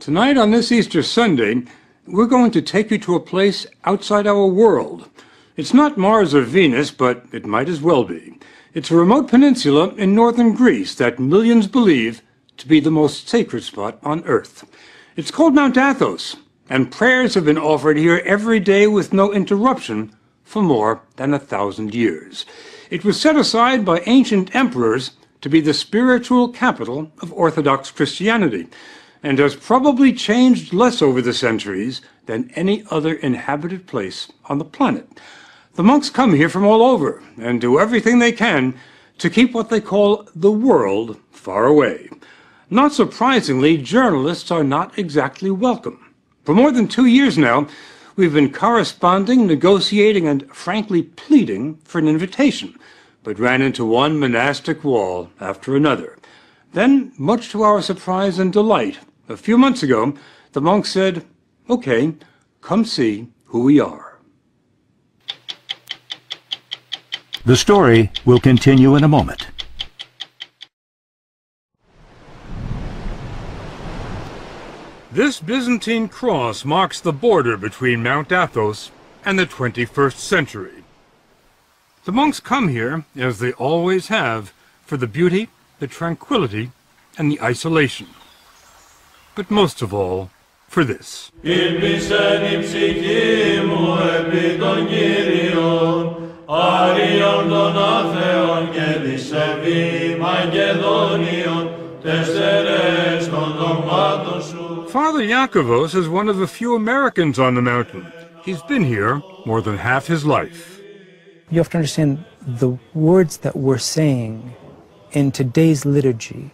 Tonight on this Easter Sunday, we're going to take you to a place outside our world. It's not Mars or Venus, but it might as well be. It's a remote peninsula in northern Greece that millions believe to be the most sacred spot on Earth. It's called Mount Athos, and prayers have been offered here every day with no interruption for more than 1,000 years. It was set aside by ancient emperors to be the spiritual capital of Orthodox Christianity, and has probably changed less over the centuries than any other inhabited place on the planet. The monks come here from all over and do everything they can to keep what they call the world far away. Not surprisingly, journalists are not exactly welcome. For more than 2 years now, we've been corresponding, negotiating, and frankly pleading for an invitation, but ran into one monastic wall after another. Then, much to our surprise and delight, a few months ago, the monks said, "Okay, come see who we are." The story will continue in a moment. This Byzantine cross marks the border between Mount Athos and the 21st century. The monks come here, as they always have, for the beauty, the tranquility, and the isolation. But most of all, for this. Father Iakovos is one of the few Americans on the mountain. He's been here more than half his life. You have to understand the words that we're saying in today's liturgy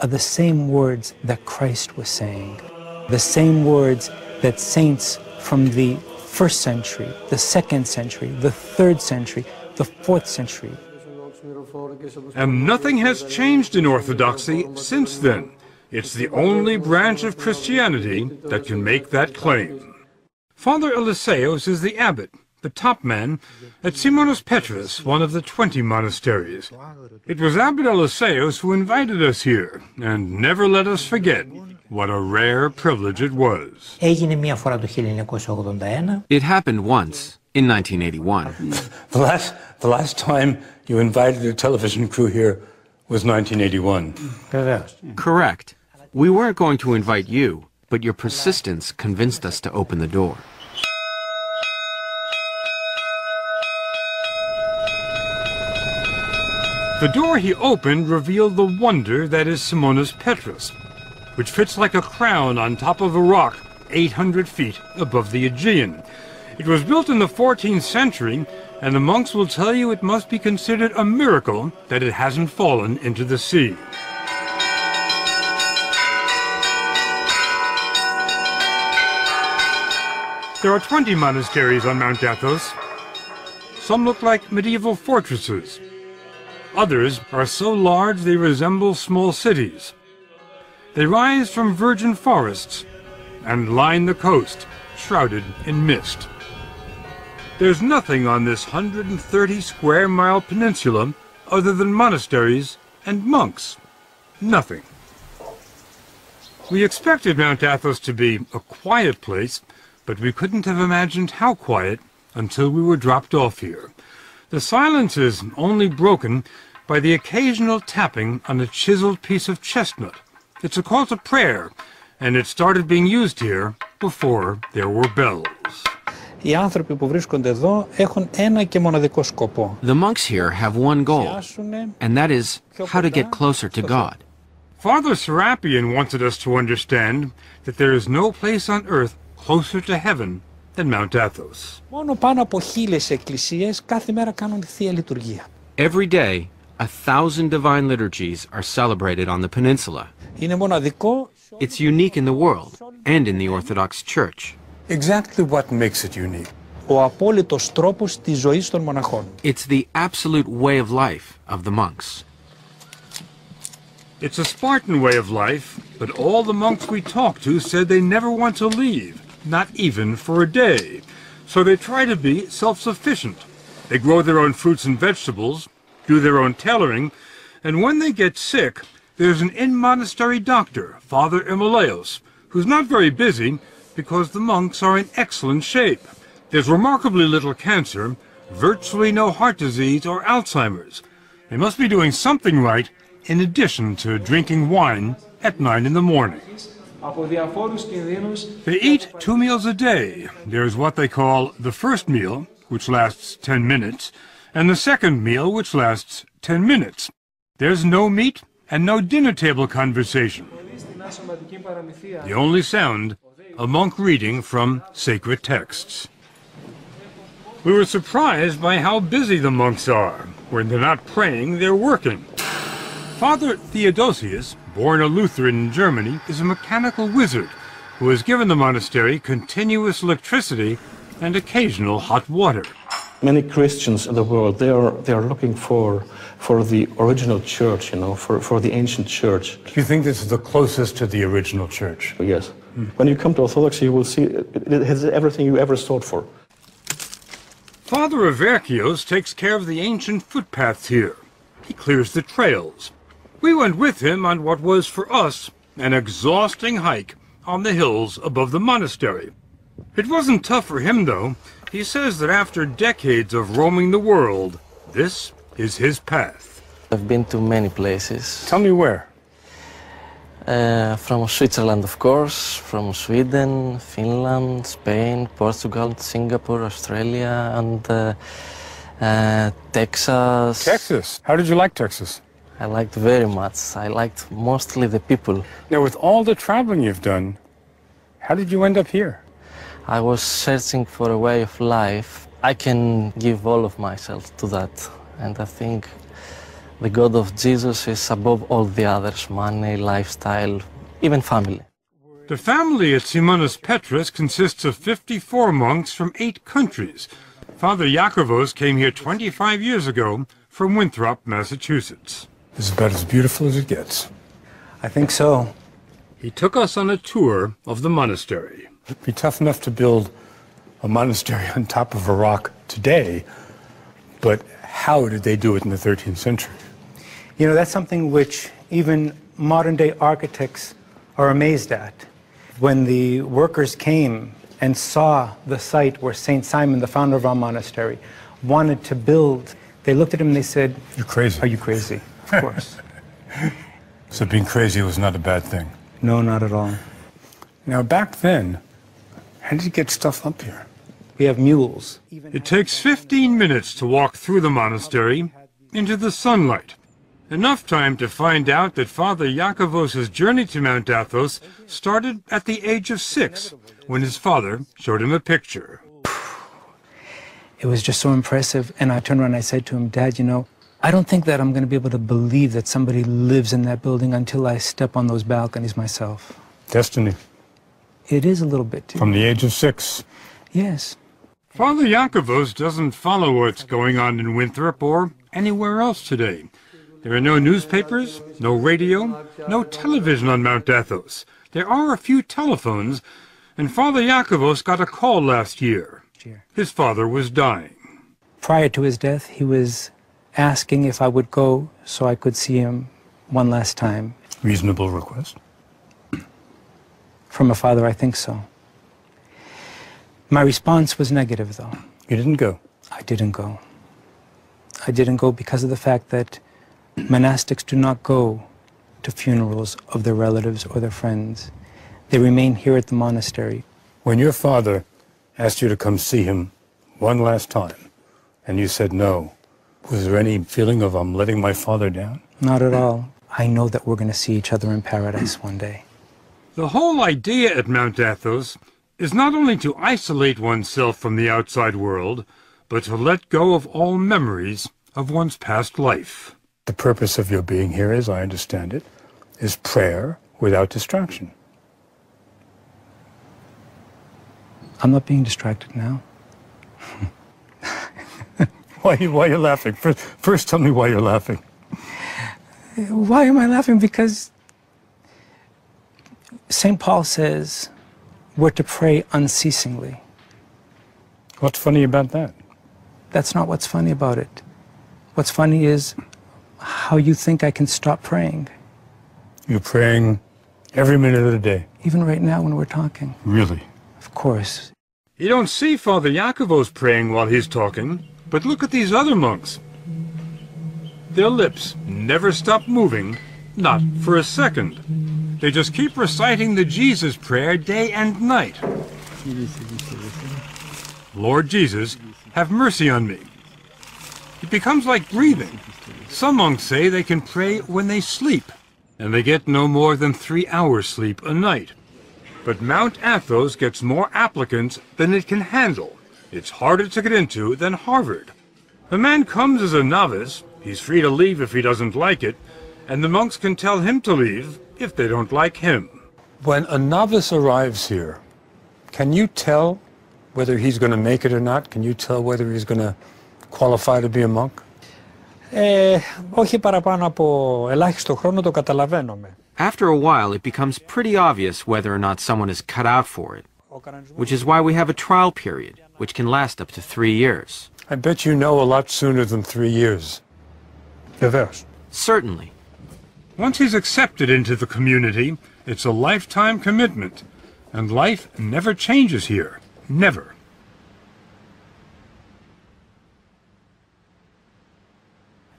are the same words that Christ was saying, the same words that saints from the 1st century, the 2nd century, the 3rd century, the 4th century. And nothing has changed in Orthodoxy since then. It's the only branch of Christianity that can make that claim. Father Eliseos is the abbot, the top man, at Simonos Petros, one of the 20 monasteries. It was Abbot Eliseos who invited us here, and never let us forget what a rare privilege it was. It happened once, in 1981. The last time you invited a television crew here was 1981. Correct. We weren't going to invite you, but your persistence convinced us to open the door. The door he opened revealed the wonder that is Simonos Petros, which fits like a crown on top of a rock 800 feet above the Aegean. It was built in the 14th century, and the monks will tell you it must be considered a miracle that it hasn't fallen into the sea. There are 20 monasteries on Mount Athos. Some look like medieval fortresses. Others are so large they resemble small cities. They rise from virgin forests and line the coast, shrouded in mist. There's nothing on this 130-square-mile peninsula other than monasteries and monks. Nothing. We expected Mount Athos to be a quiet place, but we couldn't have imagined how quiet until we were dropped off here. The silence is only broken by the occasional tapping on a chiseled piece of chestnut. It's a call to prayer, and it started being used here before there were bells. Οι άνθρωποι που βρίσκονται εδώ έχουν ένα και μοναδικό σκοπό. The monks here have one goal, and that is how to get closer to God. Father Serapion wanted us to understand that there is no place on earth closer to heaven than Mount Athos. Μόνο πάνω από 1,000 εκκλησίες κάθε μέρα κάνουν Θεία Λειτουργία. Every day, 1,000 divine liturgies are celebrated on the peninsula. Είναι μοναδικό. It's unique in the world and in the Orthodox Church. Exactly what makes it unique. Ο απόλυτος τρόπος της ζωής των μοναχών. It's the absolute way of life of the monks. It's a Spartan way of life, but all the monks we talked to said they never want to leave, not even for a day. So they try to be self-sufficient. They grow their own fruits and vegetables, do their own tailoring, and when they get sick, there's an in-monastery doctor, Father Emilios, who's not very busy because the monks are in excellent shape. There's remarkably little cancer, virtually no heart disease or Alzheimer's. They must be doing something right in addition to drinking wine at 9 in the morning. They eat 2 meals a day. There's what they call the first meal, which lasts 10 minutes, and the second meal, which lasts 10 minutes. There's no meat and no dinner table conversation. The only sound, a monk reading from sacred texts. We were surprised by how busy the monks are. When they're not praying, they're working. Father Theodosius, born a Lutheran in Germany, is a mechanical wizard who has given the monastery continuous electricity and occasional hot water. Many Christians in the world, they are looking for the original church, for the ancient church. Do you think this is the closest to the original church? Yes. When you come to Orthodoxy, you will see it has everything you ever sought for. Father Averkios takes care of the ancient footpaths here. He clears the trails. We went with him on what was for us an exhausting hike on the hills above the monastery. It wasn't tough for him, though. He says that after decades of roaming the world, this is his path. I've been to many places. Tell me where. From Switzerland, of course, from Sweden, Finland, Spain, Portugal, Singapore, Australia, and Texas. Texas? How did you like Texas? I liked very much. I liked mostly the people. Now, with all the traveling you've done, how did you end up here? I was searching for a way of life. I can give all of myself to that. And I think the God of Jesus is above all the others: money, lifestyle, even family. The family at Simonas Petrus consists of 54 monks from 8 countries. Father Yakovos came here 25 years ago from Winthrop, Massachusetts. This is about as beautiful as it gets. I think so. He took us on a tour of the monastery. It'd be tough enough to build a monastery on top of a rock today, but how did they do it in the 13th century? You know, that's something which even modern-day architects are amazed at. When the workers came and saw the site where St. Simon, the founder of our monastery, wanted to build, they looked at him and they said, "You're crazy." Are you crazy? Of course. So being crazy was not a bad thing? No, not at all. Now, back then, how did you get stuff up here? We have mules. It takes 15 minutes to walk through the monastery into the sunlight. Enough time to find out that Father Yakovos' journey to Mount Athos started at the age of 6, when his father showed him a picture. It was just so impressive, and I turned around and I said to him, "Dad, you know, I don't think that I'm going to be able to believe that somebody lives in that building until I step on those balconies myself." Destiny. It is a little bit, too. From the age of 6. Yes. Father Yakovos doesn't follow what's going on in Winthrop or anywhere else today. There are no newspapers, no radio, no television on Mount Athos. There are a few telephones, and Father Yakovos got a call last year. His father was dying. Prior to his death, he was asking if I would go so I could see him one last time. Reasonable request. From a father, I think so. My response was negative, though. You didn't go? I didn't go. I didn't go because of the fact that monastics do not go to funerals of their relatives or their friends. They remain here at the monastery. When your father asked you to come see him one last time, and you said no, was there any feeling of, I'm letting my father down? Not at all. I know that we're going to see each other in paradise one day. The whole idea at Mount Athos is not only to isolate oneself from the outside world, but to let go of all memories of one's past life. The purpose of your being here, as I understand it, is prayer without distraction. I'm not being distracted now. Why are you laughing? First, tell me why you're laughing. Why am I laughing? Because St. Paul says we're to pray unceasingly. What's funny about that? That's not what's funny about it. What's funny is how you think I can stop praying. You're praying Every minute of the day. Even right now when we're talking. Really? Of course. You don't see Father Iacovos praying while he's talking, but look at these other monks. Their lips never stop moving, not for a second. They just keep reciting the Jesus prayer day and night. Lord Jesus, have mercy on me. It becomes like breathing. Some monks say they can pray when they sleep, and they get no more than 3 hours sleep a night. But Mount Athos gets more applicants than it can handle. It's harder to get into than Harvard. The man comes as a novice, he's free to leave if he doesn't like it, and the monks can tell him to leave if they don't like him. When a novice arrives here, can you tell whether he's going to make it or not? Can you tell whether he's going to qualify to be a monk? Όχι παραπάνω από ελάχιστο χρόνο το καταλαβαίνουμε. After a while, it becomes pretty obvious whether or not someone is cut out for it, which is why we have a trial period, which can last up to 3 years. I bet you know a lot sooner than 3 years. Vevers. Certainly. Once he's accepted into the community, it's a lifetime commitment, and life never changes here. Never.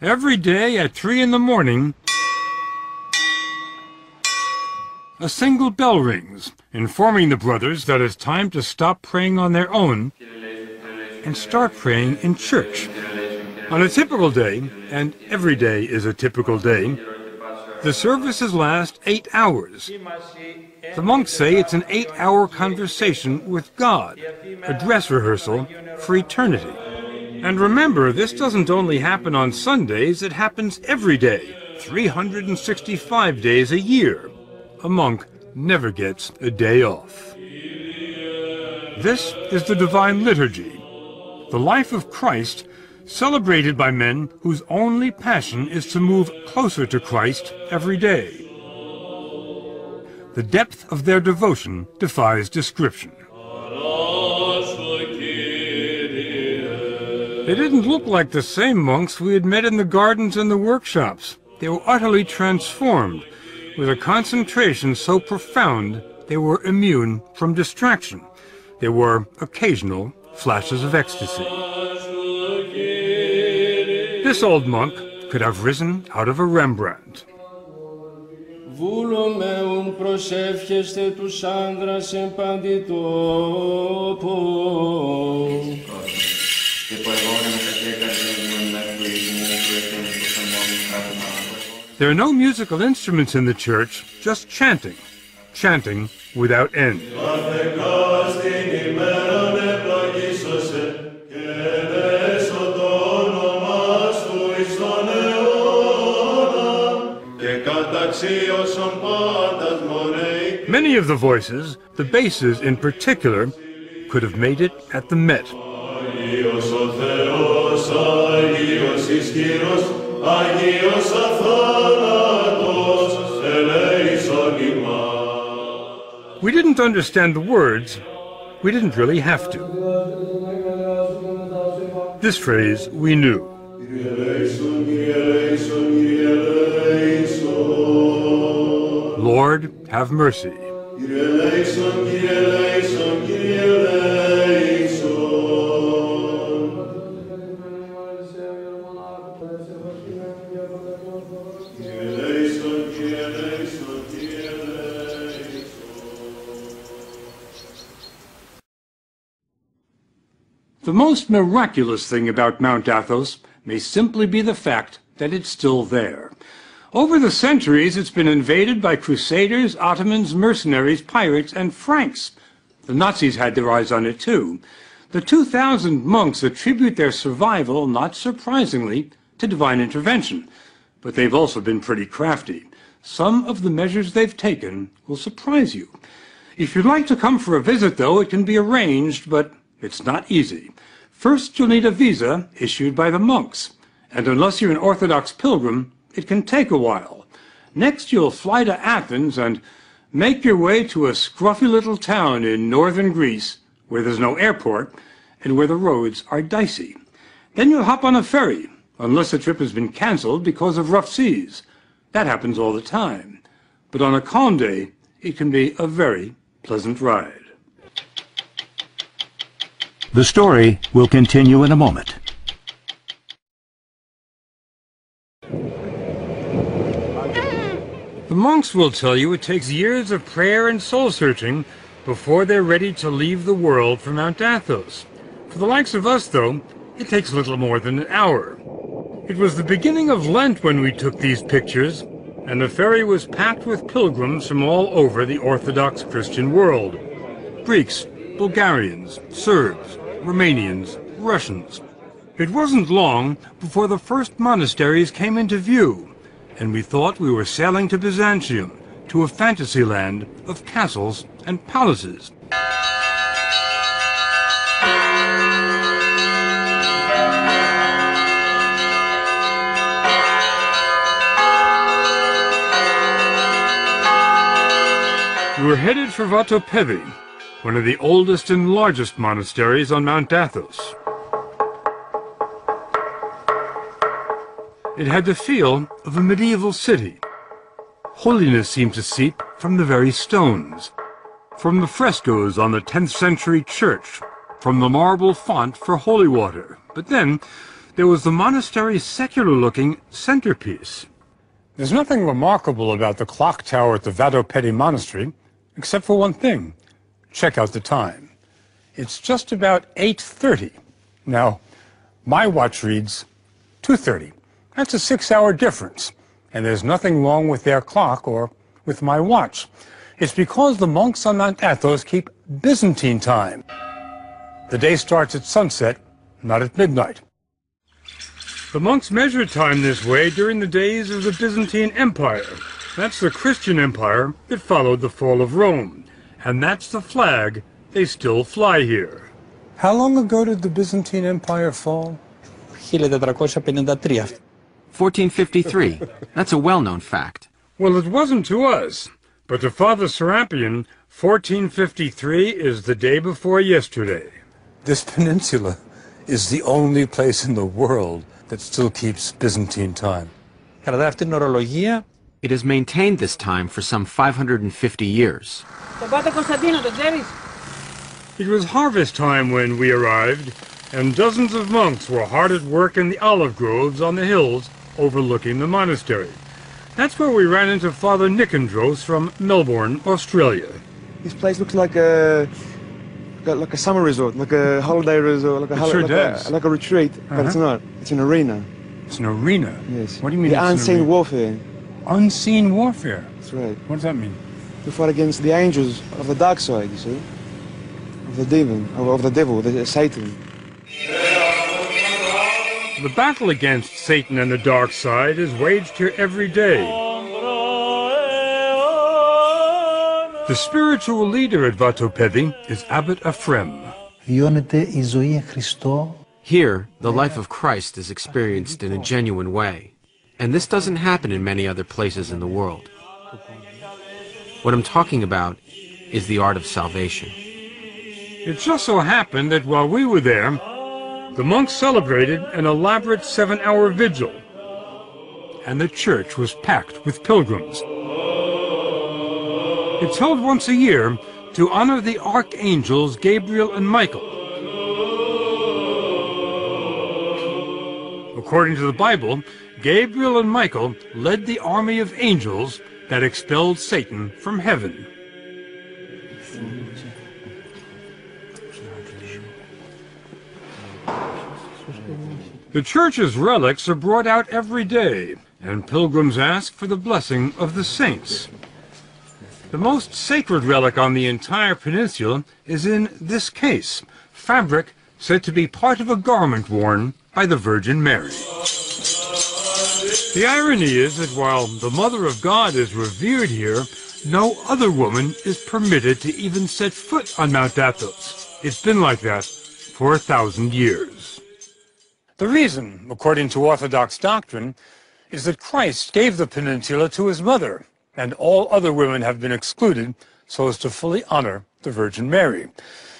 Every day at 3 in the morning, a single bell rings, informing the brothers that it's time to stop praying on their own and start praying in church. On a typical day, and every day is a typical day, the services last 8 hours. The monks say it's an 8-hour conversation with God, a dress rehearsal for eternity. And remember, this doesn't only happen on Sundays, it happens every day, 365 days a year. A monk never gets a day off. This is the Divine Liturgy, the life of Christ, celebrated by men whose only passion is to move closer to Christ every day. The depth of their devotion defies description. They didn't look like the same monks we had met in the gardens and the workshops. They were utterly transformed, with a concentration so profound they were immune from distraction. There were occasional flashes of ecstasy. This old monk could have risen out of a Rembrandt. Βούλομεουν προσεύχεστε τους άνδρας εν παντή τόπο. There are no musical instruments in the church, just chanting. Chanting without end. Many of the voices, the basses in particular, could have made it at the Met. We didn't understand the words. We didn't really have to. This phrase we knew. Lord, have mercy. The most miraculous thing about Mount Athos may simply be the fact that it's still there. Over the centuries, it's been invaded by crusaders, Ottomans, mercenaries, pirates, and Franks. The Nazis had their eyes on it too. The 2,000 monks attribute their survival, not surprisingly, to divine intervention. But they've also been pretty crafty. Some of the measures they've taken will surprise you. If you'd like to come for a visit, though, it can be arranged, but it's not easy. First, you'll need a visa issued by the monks, and unless you're an Orthodox pilgrim, it can take a while. Next, you'll fly to Athens and make your way to a scruffy little town in northern Greece where there's no airport and where the roads are dicey. Then you'll hop on a ferry, unless the trip has been canceled because of rough seas. That happens all the time. But on a calm day, it can be a very pleasant ride. The story will continue in a moment. The monks will tell you it takes years of prayer and soul-searching before they're ready to leave the world for Mount Athos. For the likes of us, though, it takes little more than an hour. It was the beginning of Lent when we took these pictures, and the ferry was packed with pilgrims from all over the Orthodox Christian world. Greeks, Bulgarians, Serbs, Romanians, Russians. It wasn't long before the first monasteries came into view, and we thought we were sailing to Byzantium, to a fantasy land of castles and palaces. We were headed for Vatopedi, one of the oldest and largest monasteries on Mount Athos. It had the feel of a medieval city. Holiness seemed to seep from the very stones, from the frescoes on the 10th century church, from the marble font for holy water. But then there was the monastery's secular-looking centerpiece. There's nothing remarkable about the clock tower at the Vatopedi monastery, except for one thing. Check out the time. It's just about 8:30. Now, my watch reads 2:30. That's a 6-hour difference, and there's nothing wrong with their clock or with my watch. It's because the monks on Mount Athos keep Byzantine time. The day starts at sunset, not at midnight. The monks measured time this way during the days of the Byzantine Empire. That's the Christian empire that followed the fall of Rome, and that's the flag they still fly here. How long ago did the Byzantine Empire fall? 1453. 1453. That's a well-known fact. Well, it wasn't to us, but to Father Serapion, 1453 is the day before yesterday. This peninsula is the only place in the world that still keeps Byzantine time. It has maintained this time for some 550 years. It was harvest time when we arrived, and dozens of monks were hard at work in the olive groves on the hills overlooking the monastery. That's where we ran into Father Nicandros from Melbourne, Australia. This place looks like a summer resort, like a holiday resort, like a retreat, but it's not. It's an arena. It's an arena? Yes. What do you mean? The unseen warfare. Unseen warfare? That's right. What does that mean? To fight against the angels of the dark side, you see, of the demon, of the devil, Satan. The battle against Satan and the dark side is waged here every day. The spiritual leader at Vatopedi is Abbot Ephrem. Here, the life of Christ is experienced in a genuine way, and this doesn't happen in many other places in the world. What I'm talking about is the art of salvation. It just so happened that while we were there, the monks celebrated an elaborate 7-hour vigil, and the church was packed with pilgrims. It's held once a year to honor the archangels Gabriel and Michael. According to the Bible, Gabriel and Michael led the army of angels that expelled Satan from heaven. The church's relics are brought out every day, and pilgrims ask for the blessing of the saints. The most sacred relic on the entire peninsula is in this case, fabric said to be part of a garment worn by the Virgin Mary. The irony is that while the Mother of God is revered here, no other woman is permitted to even set foot on Mount Athos. It's been like that for 1,000 years. The reason, according to Orthodox doctrine, is that Christ gave the peninsula to his mother, and all other women have been excluded so as to fully honor the Virgin Mary.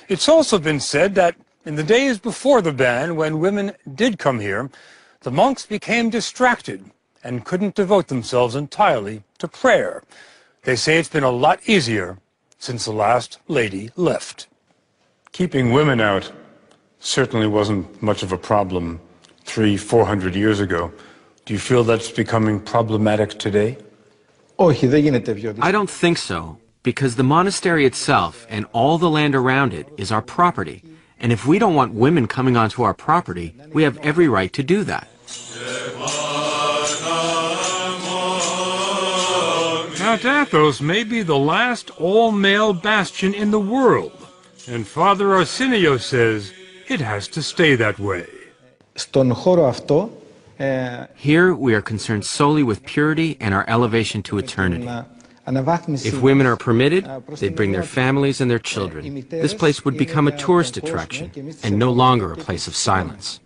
It's also been said that in the days before the ban, when women did come here, the monks became distracted and couldn't devote themselves entirely to prayer. They say it's been a lot easier since the last lady left. Keeping women out certainly wasn't much of a problem 300-400 years ago. Do you feel that's becoming problematic today? I don't think so, because the monastery itself and all the land around it is our property. And if we don't want women coming onto our property, we have every right to do that. Mount Athos may be the last all-male bastion in the world, and Father Arsenio says it has to stay that way. Here we are concerned solely with purity and our elevation to eternity. If women are permitted, they'd bring their families and their children. This place would become a tourist attraction and no longer a place of silence.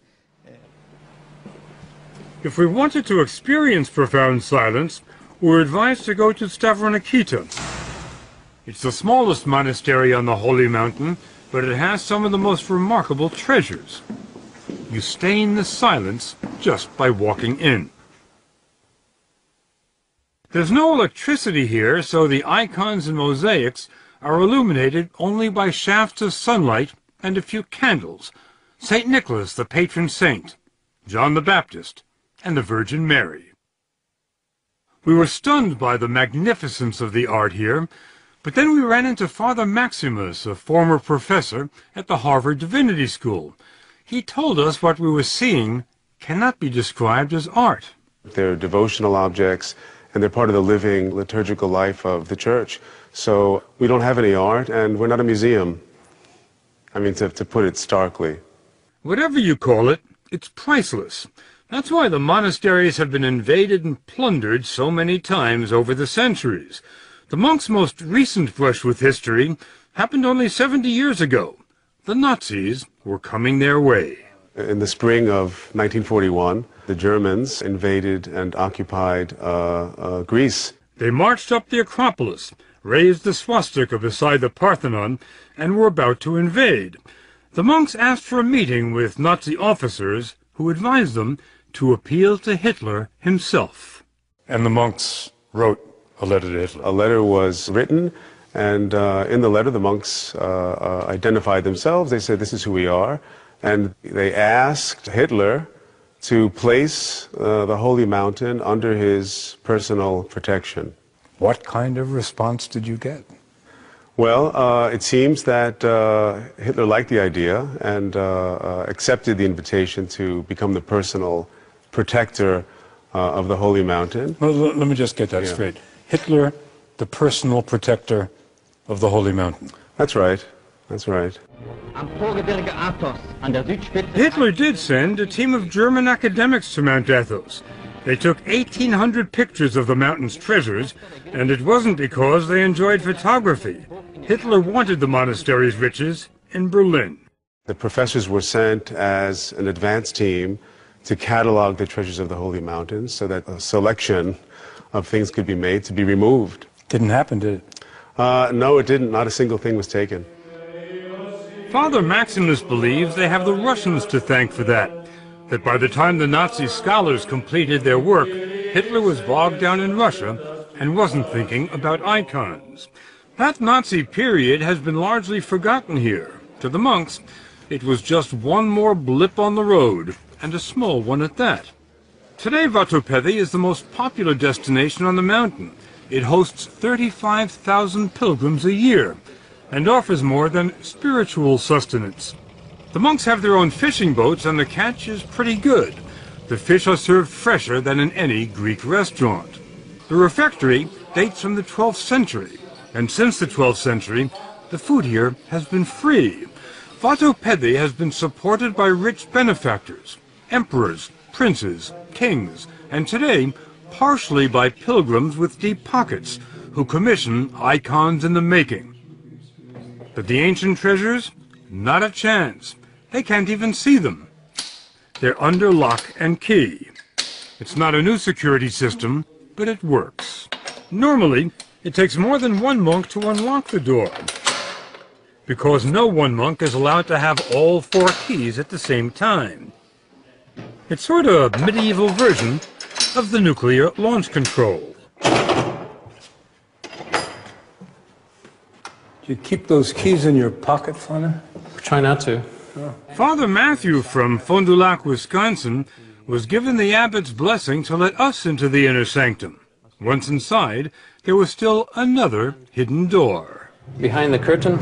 If we wanted to experience profound silence, we're advised to go to Stavronikita. It's the smallest monastery on the Holy Mountain, but it has some of the most remarkable treasures. You stain the silence just by walking in. There's no electricity here, so the icons and mosaics are illuminated only by shafts of sunlight and a few candles. St. Nicholas, the patron saint, John the Baptist, and the Virgin Mary. We were stunned by the magnificence of the art here, but then we ran into Father Maximus, a former professor at the Harvard Divinity School. He told us what we were seeing cannot be described as art. They're devotional objects, and they're part of the living liturgical life of the church. So we don't have any art, and we're not a museum. I mean, to put it starkly. Whatever you call it, it's priceless. That's why the monasteries have been invaded and plundered so many times over the centuries. The monks' most recent brush with history happened only 70 years ago. The Nazis were coming their way. In the spring of 1941, the Germans invaded and occupied Greece. They marched up the Acropolis, raised the swastika beside the Parthenon, and were about to invade. The monks asked for a meeting with Nazi officers who advised them to appeal to Hitler himself. And the monks wrote a letter to Hitler. A letter was written, and in the letter the monks identified themselves. They said, "This is who we are." And they asked Hitler to place the Holy Mountain under his personal protection. What kind of response did you get? Well, it seems that Hitler liked the idea and accepted the invitation to become the personal protector of the Holy Mountain. Well, let me just get that straight. Hitler, the personal protector of the Holy Mountain. That's right. That's right. Hitler did send a team of German academics to Mount Athos. They took 1,800 pictures of the mountain's treasures, and it wasn't because they enjoyed photography. Hitler wanted the monastery's riches in Berlin. The professors were sent as an advance team to catalog the treasures of the Holy Mountain so that a selection of things could be made to be removed. Didn't happen, did it? No, it didn't. Not a single thing was taken. Father Maximus believes they have the Russians to thank for that by the time the Nazi scholars completed their work, Hitler was bogged down in Russia and wasn't thinking about icons. That Nazi period has been largely forgotten here. To the monks, it was just one more blip on the road, and a small one at that. Today, Vatopedi is the most popular destination on the mountain. It hosts 35,000 pilgrims a year and offers more than spiritual sustenance. The monks have their own fishing boats, and the catch is pretty good. The fish are served fresher than in any Greek restaurant. The refectory dates from the 12th century, and since the 12th century, the food here has been free. Vatopedi has been supported by rich benefactors, emperors, princes, kings, and today, partially by pilgrims with deep pockets who commission icons in the making. But the ancient treasures? Not a chance. They can't even see them. They're under lock and key. It's not a new security system, but it works. Normally, it takes more than one monk to unlock the door, because no one monk is allowed to have all 4 keys at the same time. It's sort of a medieval version of the nuclear launch control. Do you keep those keys in your pocket, Father? Try not to. Father Matthew from Fond du Lac, Wisconsin, was given the abbot's blessing to let us into the inner sanctum. Once inside, there was still another hidden door. Behind the curtain.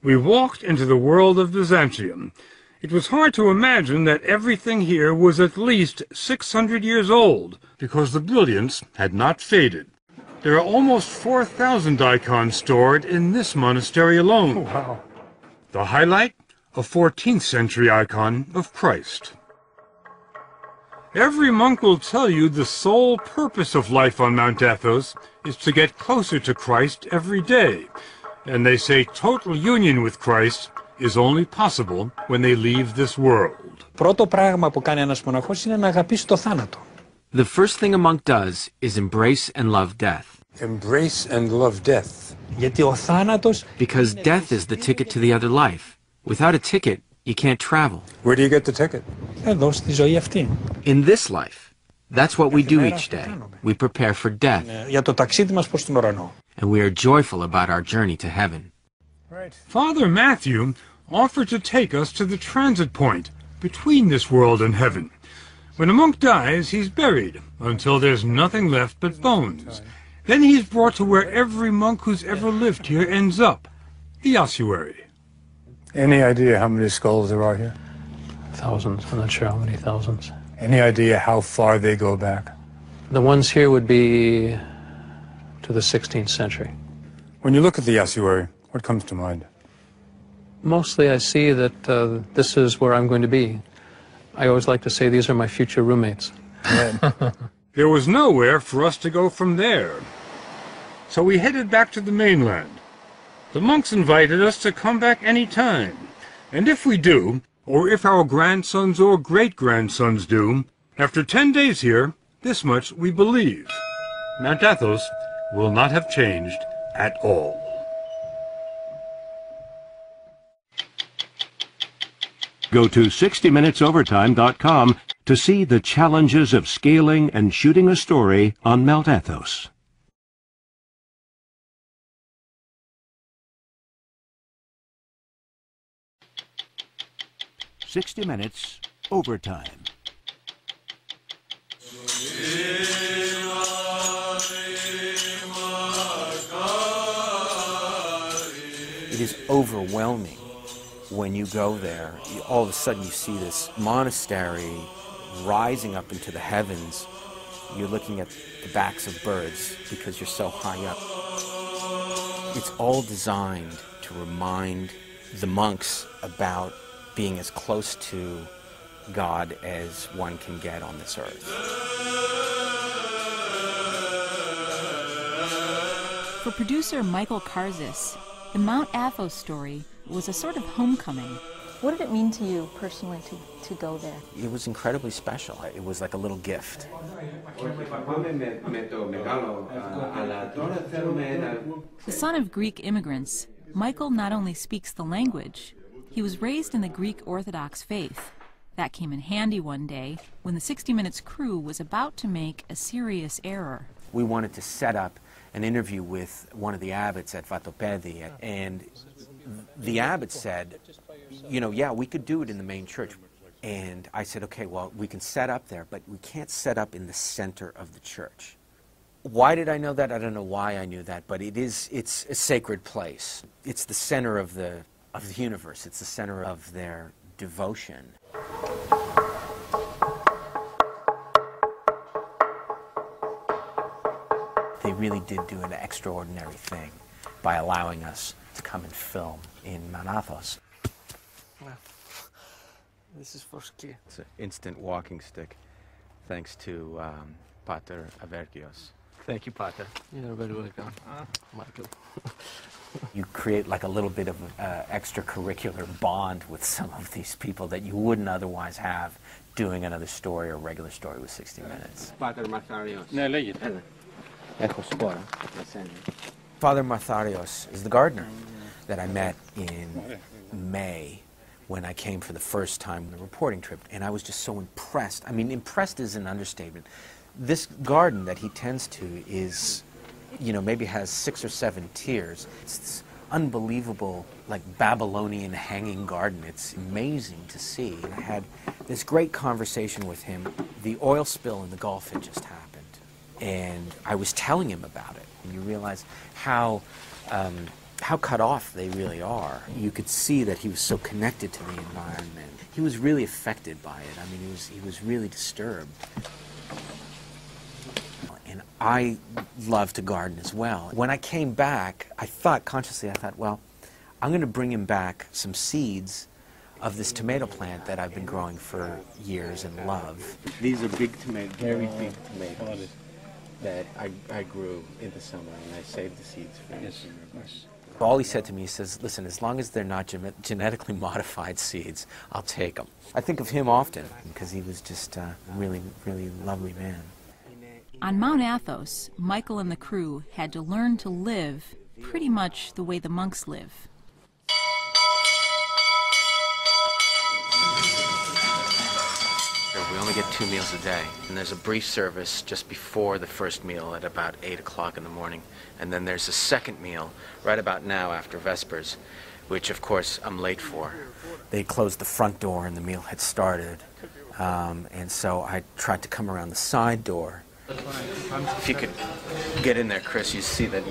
We walked into the world of Byzantium. It was hard to imagine that everything here was at least 600 years old, because the brilliance had not faded. There are almost 4,000 icons stored in this monastery alone. Oh, wow. The highlight? A 14th century icon of Christ. Every monk will tell you the sole purpose of life on Mount Athos is to get closer to Christ every day. And they say total union with Christ is only possible when they leave this world. Πρώτο πράγμα που κάνει ένας μοναχός είναι να αγαπήσει το θάνατο. The first thing a monk does is embrace and love death. Embrace and love death. Γιατί ο θάνατος... Because death is the ticket to the other life. Without a ticket, you can't travel. Where do you get the ticket? Εδώ, στη ζωή αυτή. In this life. That's what we do each day. We prepare for death. Για το ταξίδι μας προς τον ουρανό. And we are joyful about our journey to heaven. Right. Father Matthew offered to take us to the transit point between this world and heaven. When a monk dies, he's buried until there's nothing left but bones. Then he's brought to where every monk who's ever lived here ends up, the ossuary. Any idea how many skulls there are here? Thousands. I'm not sure how many thousands. Any idea how far they go back? The ones here would be to the 16th century. When you look at the ossuary, what comes to mind? Mostly I see that this is where I'm going to be. I always like to say these are my future roommates. There was nowhere for us to go from there. So we headed back to the mainland. The monks invited us to come back any time. And if we do, or if our grandsons or great-grandsons do, after 10 days here, this much we believe. Mount Athos will not have changed at all. Go to 60minutesovertime.com to see the challenges of scaling and shooting a story on Mount Athos. "60 Minutes Overtime." It is overwhelming when you go there. All of a sudden you see this monastery rising up into the heavens. You're looking at the backs of birds because you're so high up. It's all designed to remind the monks about being as close to God as one can get on this earth. For producer Michael Karzis, the Mount Athos story was a sort of homecoming. What did it mean to you personally to go there? It was incredibly special. It was like a little gift. The son of Greek immigrants, Michael not only speaks the language, he was raised in the Greek Orthodox faith. That came in handy one day when the 60 Minutes crew was about to make a serious error. We wanted to set up an interview with one of the abbots at Vatopedi, and the abbot said, you know, yeah, we could do it in the main church. And I said, okay, well, we can set up there, but we can't set up in the center of the church. Why did I know that? I don't know why I knew that, but it's a sacred place. It's the center of the universe. It's the center of their devotion. They really did do an extraordinary thing by allowing us to come and film in Mount Athos. This is for ski. It's an instant walking stick, thanks to Pater Avergios. Thank you, Pater. You're very welcome, Michael. You create like a little bit of extracurricular bond with some of these people that you wouldn't otherwise have doing another story or regular story with 60 Minutes. Pater Martharios. Father Martharios is the gardener that I met in May when I came for the first time on the reporting trip, and I was just so impressed. I mean, impressed is an understatement. This garden that he tends to is you know, maybe has 6 or 7 tiers. It's this unbelievable, like, Babylonian hanging garden. It's amazing to see. I had this great conversation with him. The oil spill in the Gulf had just happened, and I was telling him about it. And you realize how cut off they really are. You could see that he was so connected to the environment. He was really affected by it. I mean, he was really disturbed. And I love to garden as well. When I came back, I thought consciously, well, I'm going to bring him back some seeds of this tomato plant that I've been growing for years and love. These are big tomatoes, very big tomatoes that I grew in the summer, and I saved the seeds for you. Yes, of course. All he said to me, he says, listen, as long as they're not genetically modified seeds, I'll take them. I think of him often because he was just a really, really lovely man. On Mount Athos, Michael and the crew had to learn to live pretty much the way the monks live. We only get 2 meals a day, and there's a brief service just before the first meal at about 8 o'clock in the morning, and then there's a second meal right about now after Vespers, which of course I'm late for. They closed the front door and the meal had started, and so I tried to come around the side door. If you could get in there, Chris, you see that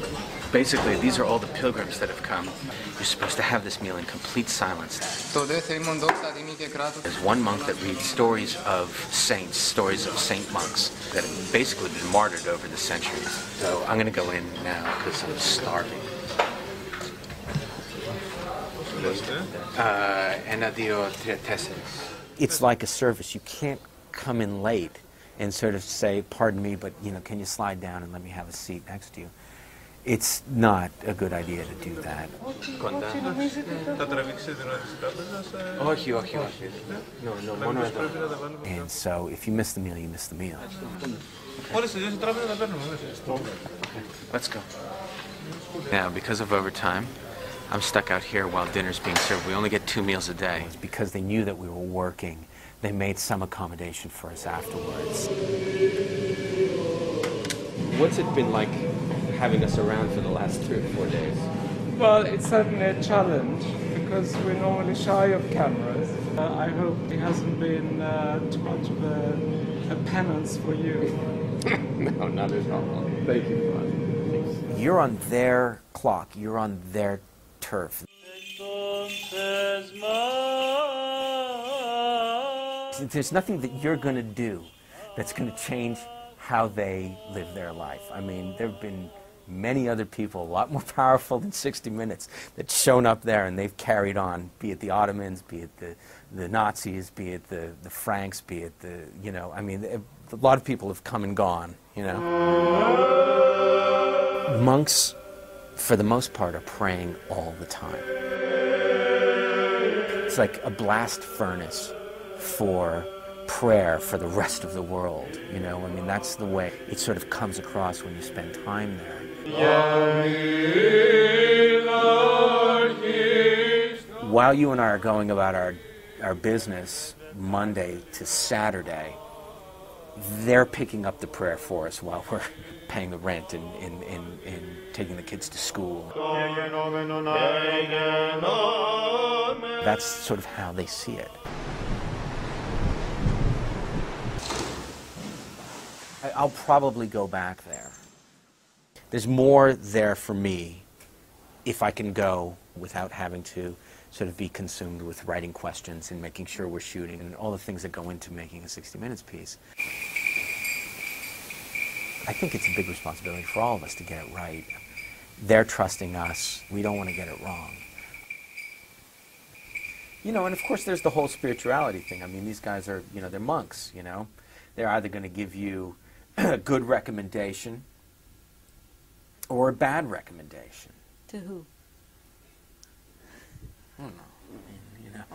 basically these are all the pilgrims that have come. You're supposed to have this meal in complete silence. There's one monk that reads stories of saints, stories of saint monks that have basically been martyred over the centuries. So I'm going to go in now because I'm starving. It's like a service. You can't come in late and sort of say, pardon me, but, you know, can you slide down and let me have a seat next to you? It's not a good idea to do that. And so if you miss the meal, you miss the meal. Let's go. Now, because of overtime, I'm stuck out here while dinner's being served. We only get 2 meals a day. It's because they knew that we were working. They made some accommodation for us afterwards. What's it been like having us around for the last 3 or 4 days? Well, it's certainly a challenge because we're normally shy of cameras. I hope it hasn't been too much of a penance for you. No, not at all. Thank you. You're on their clock. You're on their turf. There's nothing that you're going to do that's going to change how they live their life. I mean, there have been many other people, a lot more powerful than 60 Minutes, that's shown up there and they've carried on, be it the Ottomans, be it the Nazis, be it the Franks, be it the, you know, I mean, a lot of people have come and gone, you know. Monks, for the most part, are praying all the time. It's like a blast furnace for prayer for the rest of the world, you know. I mean, that's the way it sort of comes across when you spend time there. While you and I are going about our business Monday to Saturday, they're picking up the prayer for us while we're paying the rent and taking the kids to school. That's sort of how they see it. I'll probably go back there. There's more there for me if I can go without having to sort of be consumed with writing questions and making sure we're shooting and all the things that go into making a 60 Minutes piece. I think it's a big responsibility for all of us to get it right. They're trusting us. We don't want to get it wrong. You know, and of course there's the whole spirituality thing. I mean, these guys are, you know, they're monks, you know. They're either going to give you a good recommendation or a bad recommendation. To who? I don't know. I mean, you know.